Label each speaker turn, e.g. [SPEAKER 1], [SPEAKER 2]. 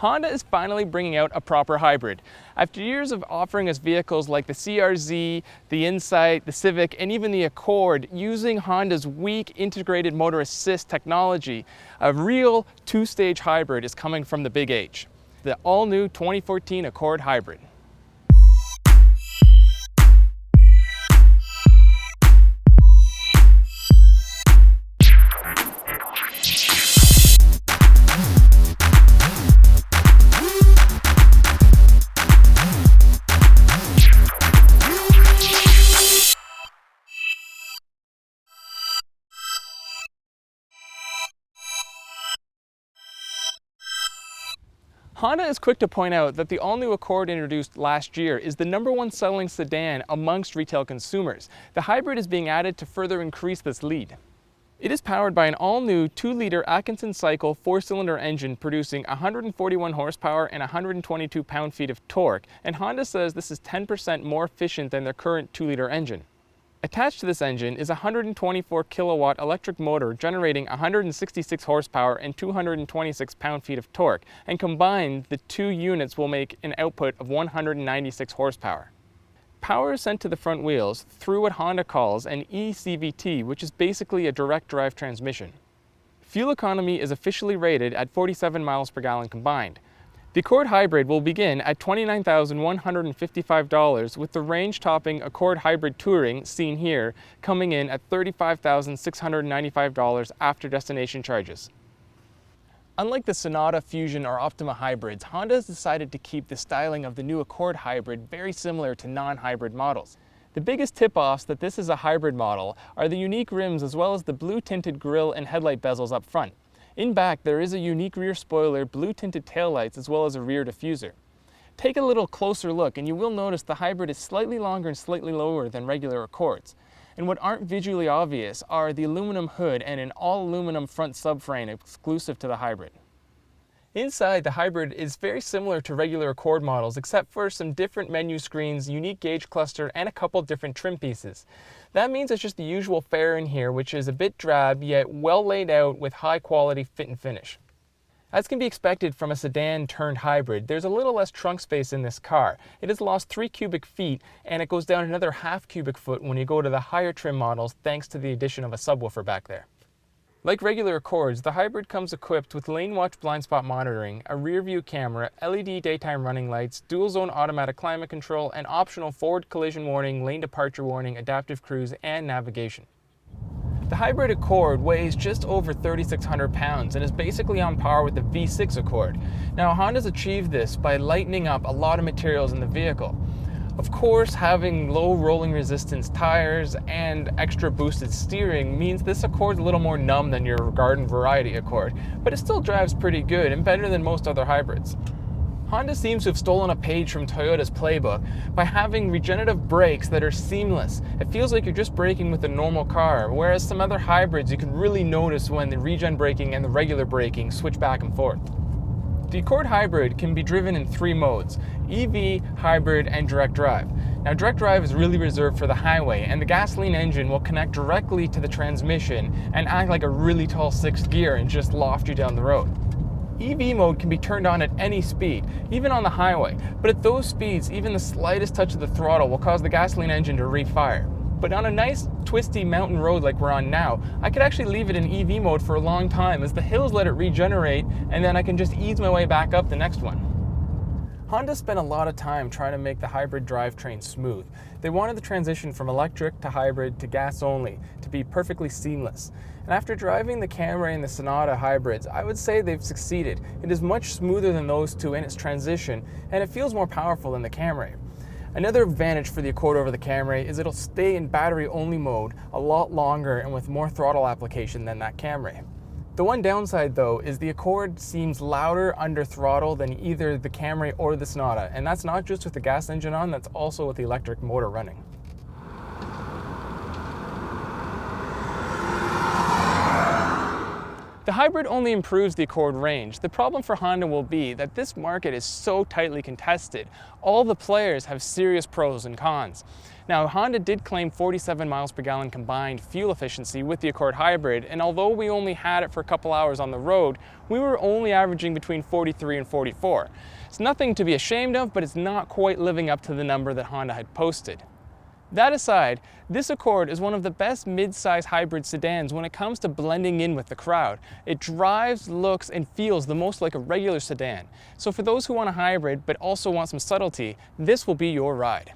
[SPEAKER 1] Honda is finally bringing out a proper hybrid. After years of offering us vehicles like the CR-Z, the Insight, the Civic, and even the Accord, using Honda's weak integrated motor assist technology, a real two-stage hybrid is coming from the Big H, the all-new 2014 Accord Hybrid. Honda is quick to point out that the all-new Accord introduced last year is the #1 selling sedan amongst retail consumers. The hybrid is being added to further increase this lead. It is powered by an all-new 2-liter Atkinson cycle 4-cylinder engine producing 141 horsepower and 122 pound-feet of torque, and Honda says this is 10% more efficient than their current 2-liter engine. Attached to this engine is a 124 kilowatt electric motor generating 166 horsepower and 226 pound-feet of torque, and combined the two units will make an output of 196 horsepower. Power is sent to the front wheels through what Honda calls an eCVT, which is basically a direct drive transmission. Fuel economy is officially rated at 47 miles per gallon combined. The Accord Hybrid will begin at $29,155 with the range-topping Accord Hybrid Touring, seen here, coming in at $35,695 after destination charges. Unlike the Sonata, Fusion, or Optima hybrids, Honda has decided to keep the styling of the new Accord Hybrid very similar to non-hybrid models. The biggest tip-offs that this is a hybrid model are the unique rims as well as the blue-tinted grille and headlight bezels up front. In back, there is a unique rear spoiler, blue-tinted taillights, as well as a rear diffuser. Take a little closer look and you will notice the hybrid is slightly longer and slightly lower than regular Accords. And what aren't visually obvious are the aluminum hood and an all-aluminum front subframe exclusive to the hybrid. Inside, the hybrid is very similar to regular Accord models except for some different menu screens, unique gauge cluster, and a couple different trim pieces. That means it's just the usual fare in here, which is a bit drab yet well laid out with high quality fit and finish. As can be expected from a sedan turned hybrid, there's a little less trunk space in this car. It has lost 3 cubic feet and it goes down another half cubic foot when you go to the higher trim models thanks to the addition of a subwoofer back there. Like regular Accords, the hybrid comes equipped with lane watch blind spot monitoring, a rear view camera, LED daytime running lights, dual zone automatic climate control, and optional forward collision warning, lane departure warning, adaptive cruise, and navigation. The hybrid Accord weighs just over 3,600 pounds and is basically on par with the V6 Accord. Now, Honda's achieved this by lightening up a lot of materials in the vehicle. Of course, having low rolling resistance tires and extra boosted steering means this Accord's a little more numb than your garden variety Accord, but it still drives pretty good and better than most other hybrids. Honda seems to have stolen a page from Toyota's playbook by having regenerative brakes that are seamless. It feels like you're just braking with a normal car, whereas some other hybrids you can really notice when the regen braking and the regular braking switch back and forth. The Accord Hybrid can be driven in 3 modes: EV, hybrid, and direct drive. Now, direct drive is really reserved for the highway, and the gasoline engine will connect directly to the transmission and act like a really tall 6th gear and just loft you down the road. EV mode can be turned on at any speed, even on the highway, but at those speeds, even the slightest touch of the throttle will cause the gasoline engine to refire. But on a nice, twisty mountain road like we're on now, I could actually leave it in EV mode for a long time as the hills let it regenerate, and then I can just ease my way back up the next one. Honda spent a lot of time trying to make the hybrid drivetrain smooth. They wanted the transition from electric to hybrid to gas only to be perfectly seamless. And after driving the Camry and the Sonata hybrids, I would say they've succeeded. It is much smoother than those two in its transition, and it feels more powerful than the Camry. Another advantage for the Accord over the Camry is it'll stay in battery-only mode a lot longer and with more throttle application than that Camry. The one downside, though, is the Accord seems louder under throttle than either the Camry or the Sonata, and that's not just with the gas engine on, that's also with the electric motor running. The hybrid only improves the Accord range. The problem for Honda will be that this market is so tightly contested. All the players have serious pros and cons. Now, Honda did claim 47 miles per gallon combined fuel efficiency with the Accord Hybrid, and although we only had it for a couple hours on the road, we were only averaging between 43 and 44. It's nothing to be ashamed of, but it's not quite living up to the number that Honda had posted. That aside, this Accord is one of the best mid-size hybrid sedans when it comes to blending in with the crowd. It drives, looks, and feels the most like a regular sedan. So for those who want a hybrid but also want some subtlety, this will be your ride.